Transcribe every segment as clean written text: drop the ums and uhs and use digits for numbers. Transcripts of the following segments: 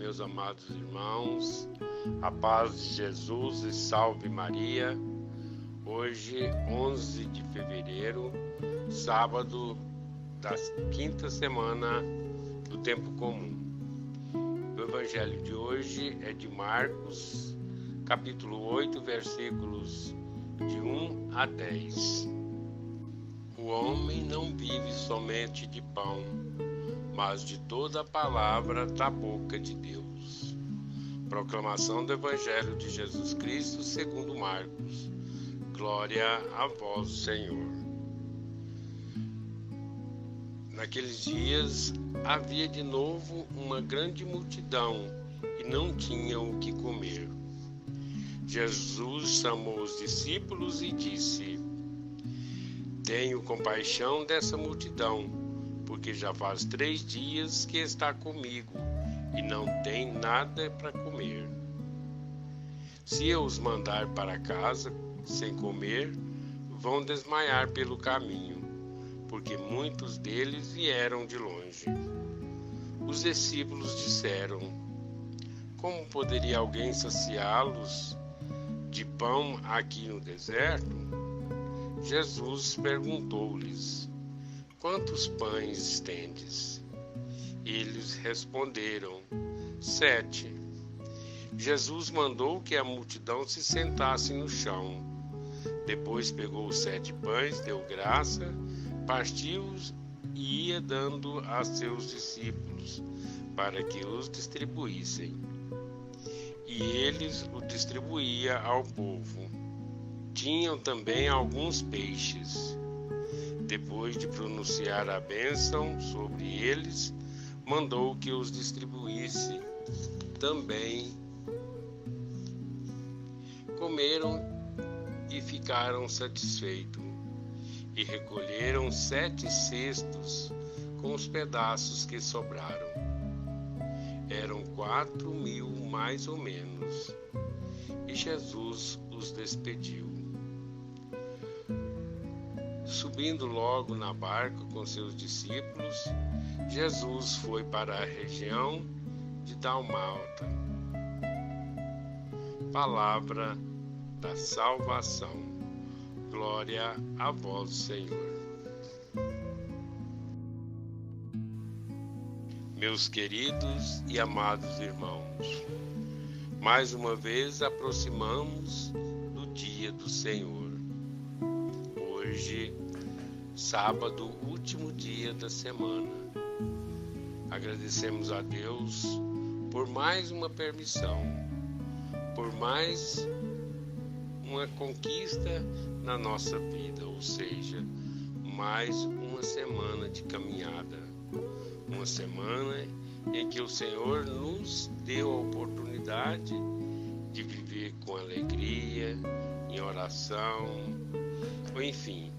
meus amados irmãos, a paz de Jesus e salve Maria. Hoje, 11 de fevereiro, sábado da quinta semana do tempo comum. O evangelho de hoje é de Marcos, capítulo 8, versículos de 1 a 10. O homem não vive somente de pão, mas de toda a palavra da boca de Deus. Proclamação do Evangelho de Jesus Cristo segundo Marcos. Glória a vós, Senhor. Naqueles dias havia de novo uma grande multidão e não tinham o que comer. Jesus chamou os discípulos e disse: Tenho compaixão dessa multidão, porque já faz 3 dias que está comigo e não tem nada para comer. Se eu os mandar para casa sem comer, vão desmaiar pelo caminho, porque muitos deles vieram de longe. Os discípulos disseram: Como poderia alguém saciá-los de pão aqui no deserto? Jesus perguntou-lhes: Quantos pães tendes? Eles responderam: 7. Jesus mandou que a multidão se sentasse no chão. Depois pegou os 7 pães, deu graça, partiu-os e ia dando a seus discípulos, para que os distribuíssem. E eles o distribuíam ao povo. Tinham também alguns peixes. Depois de pronunciar a bênção sobre eles, mandou que os distribuísse também. Comeram e ficaram satisfeitos, e recolheram 7 cestos com os pedaços que sobraram. Eram 4.000 mais ou menos, e Jesus os despediu. Subindo logo na barca com seus discípulos, Jesus foi para a região de Dalmácia. Palavra da salvação. Glória a vós, Senhor. Meus queridos e amados irmãos, mais uma vez aproximamos do dia do Senhor. Hoje, sábado, último dia da semana. Agradecemos a Deus por mais uma permissão, por mais uma conquista na nossa vida, ou seja, mais uma semana de caminhada, uma semana em que o Senhor nos deu a oportunidade de viver com alegria, em oração, ou enfim,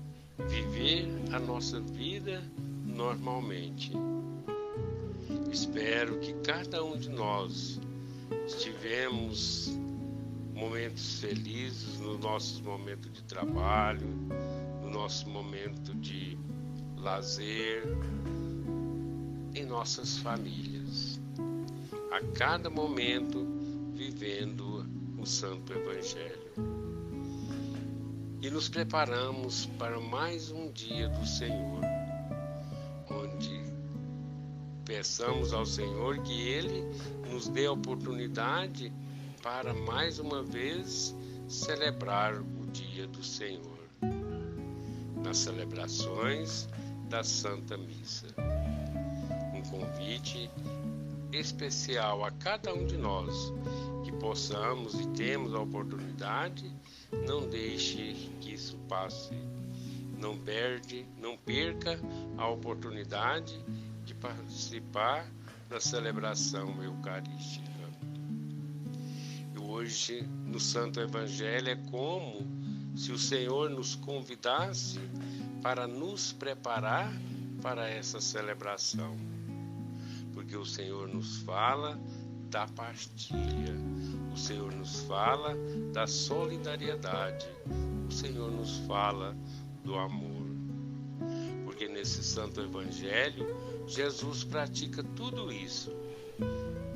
viver a nossa vida normalmente. Espero que cada um de nós tivemos momentos felizes nos nossos momentos de trabalho, no nosso momento de lazer, em nossas famílias. A cada momento vivendo o Santo Evangelho. E nos preparamos para mais um dia do Senhor, onde peçamos ao Senhor que Ele nos dê a oportunidade para mais uma vez celebrar o dia do Senhor, nas celebrações da Santa Missa. Um convite especial a cada um de nós, que possamos e temos a oportunidade, não deixe que isso passe, não perca a oportunidade de participar da celebração eucarística. E hoje, no Santo Evangelho, é como se o Senhor nos convidasse para nos preparar para essa celebração, porque o Senhor nos fala da partilha, o Senhor nos fala da solidariedade, o Senhor nos fala do amor. Porque nesse Santo Evangelho, Jesus pratica tudo isso.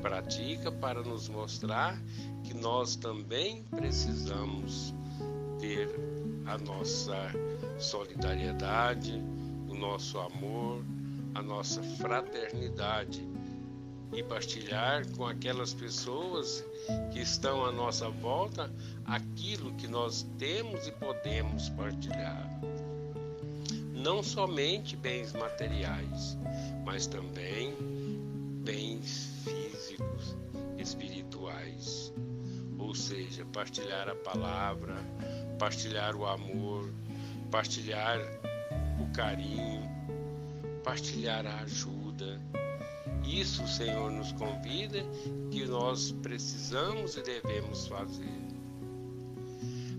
pratica para nos mostrar que nós também precisamos ter a nossa solidariedade, o nosso amor, a nossa fraternidade e partilhar com aquelas pessoas que estão à nossa volta aquilo que nós temos e podemos partilhar. Não somente bens materiais, mas também bens físicos, espirituais. Ou seja, partilhar a palavra, partilhar o amor, partilhar o carinho, partilhar a ajuda. Isso o Senhor nos convida que nós precisamos e devemos fazer.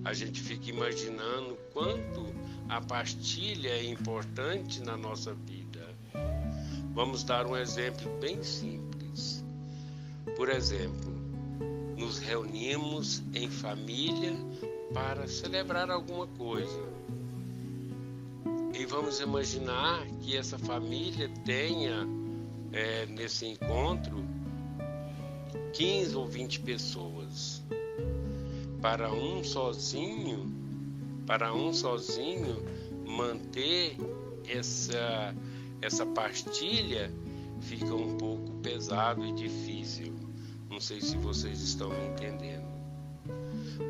A gente fica imaginando quanto a partilha é importante na nossa vida. Vamos dar um exemplo bem simples. Por exemplo, nos reunimos em família para celebrar alguma coisa. E vamos imaginar que essa família tenha nesse encontro 15 ou 20 pessoas. Para um sozinho manter essa partilha fica um pouco pesado e difícil. Não sei se vocês estão me entendendo.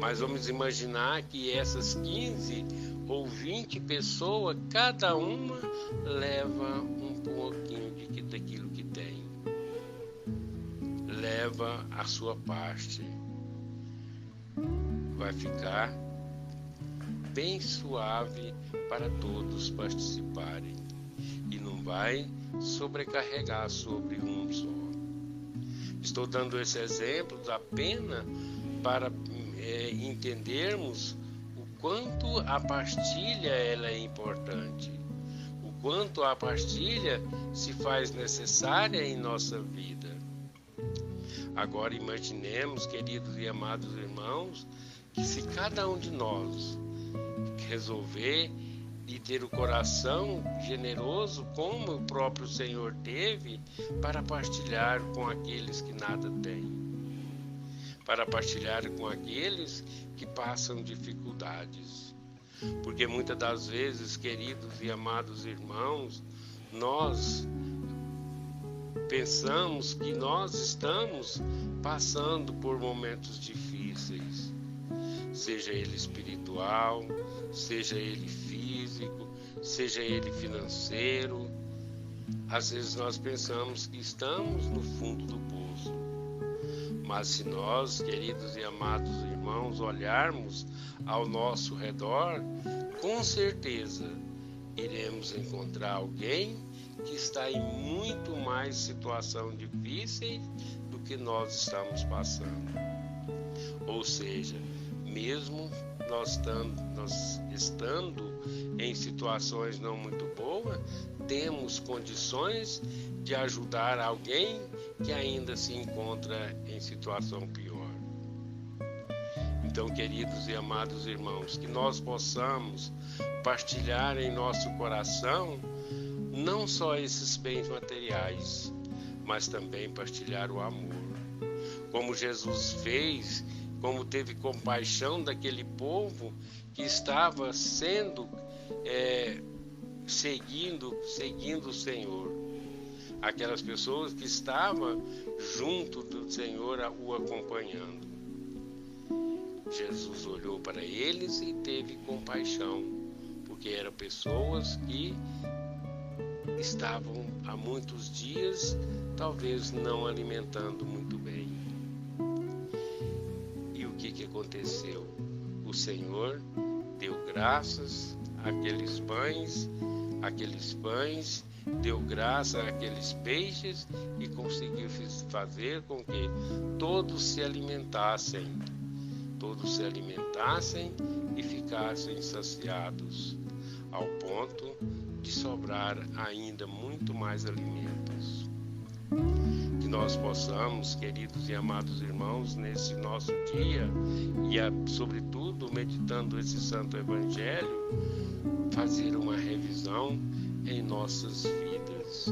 Mas vamos imaginar que essas 15 ou 20 pessoas, cada uma leva um pouquinho daquilo que tem. Leva a sua parte. Vai ficar bem suave para todos participarem e não vai sobrecarregar sobre um só. Estou dando esse exemplo apenas para entendermos o quanto a partilha ela é importante, o quanto a partilha se faz necessária em nossa vida. Agora imaginemos, queridos e amados irmãos, que se cada um de nós resolver e ter o coração generoso como o próprio Senhor teve para partilhar com aqueles que nada têm, para partilhar com aqueles que passam dificuldades. Porque muitas das vezes, queridos e amados irmãos, nós pensamos que nós estamos passando por momentos difíceis, seja ele espiritual, seja ele físico, seja ele financeiro. Às vezes nós pensamos que estamos no fundo do poço, mas se nós, queridos e amados irmãos, olharmos ao nosso redor, com certeza iremos encontrar alguém que está em muito mais situação difícil do que nós estamos passando. Ou seja, mesmo nós estando em situações não muito boas, temos condições de ajudar alguém que ainda se encontra em situação pior. Então, queridos e amados irmãos, que nós possamos partilhar em nosso coração não só esses bens materiais, mas também partilhar o amor. Como Jesus fez, como teve compaixão daquele povo que estava seguindo o Senhor. Aquelas pessoas que estavam junto do Senhor o acompanhando. Jesus olhou para eles e teve compaixão, porque eram pessoas que estavam há muitos dias, talvez não alimentando muito bem. E o que aconteceu? O Senhor deu graças àqueles pães, deu graça àqueles peixes e conseguiu fazer com que todos se alimentassem e ficassem saciados, ao ponto de sobrar ainda muito mais alimentos. Que nós possamos, queridos e amados irmãos, nesse nosso dia e sobretudo meditando esse Santo Evangelho, fazer uma revisão em nossas vidas.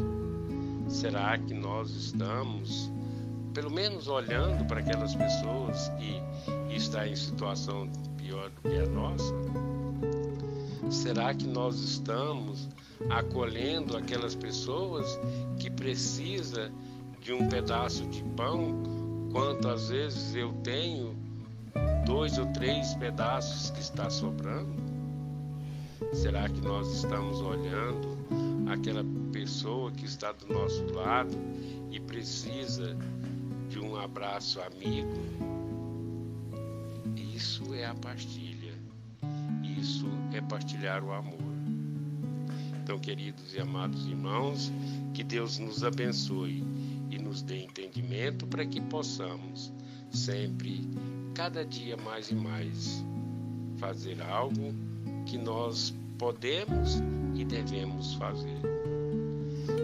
Será que nós estamos pelo menos olhando para aquelas pessoas que estão em situação pior do que a nossa? Será que nós estamos acolhendo aquelas pessoas que precisam de um pedaço de pão, quanto às vezes eu tenho 2 ou 3 pedaços que está sobrando? Será que nós estamos olhando aquela pessoa que está do nosso lado e precisa de um abraço amigo? Isso é a partilha. Isso é partilhar o amor. Então, queridos e amados irmãos, que Deus nos abençoe e nos dê entendimento para que possamos sempre, cada dia mais e mais, fazer algo que nós podemos e devemos fazer.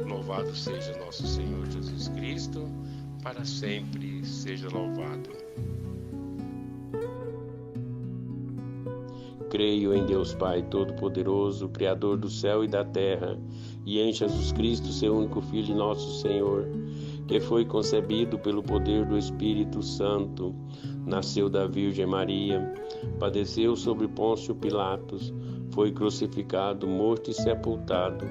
Louvado seja nosso Senhor Jesus Cristo, para sempre seja louvado. Creio em Deus Pai Todo-Poderoso, Criador do céu e da terra, e em Jesus Cristo, seu único Filho, nosso Senhor, que foi concebido pelo poder do Espírito Santo, nasceu da Virgem Maria, padeceu sobre Pôncio Pilatos, foi crucificado, morto e sepultado,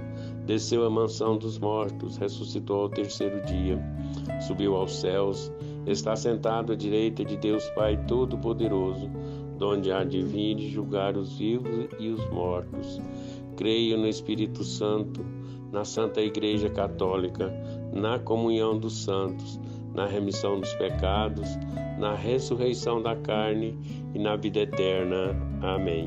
desceu à mansão dos mortos, ressuscitou ao 3º dia, subiu aos céus, está sentado à direita de Deus Pai Todo-Poderoso, donde há de vir e julgar os vivos e os mortos. Creio no Espírito Santo, na Santa Igreja Católica, na comunhão dos santos, na remissão dos pecados, na ressurreição da carne e na vida eterna. Amém.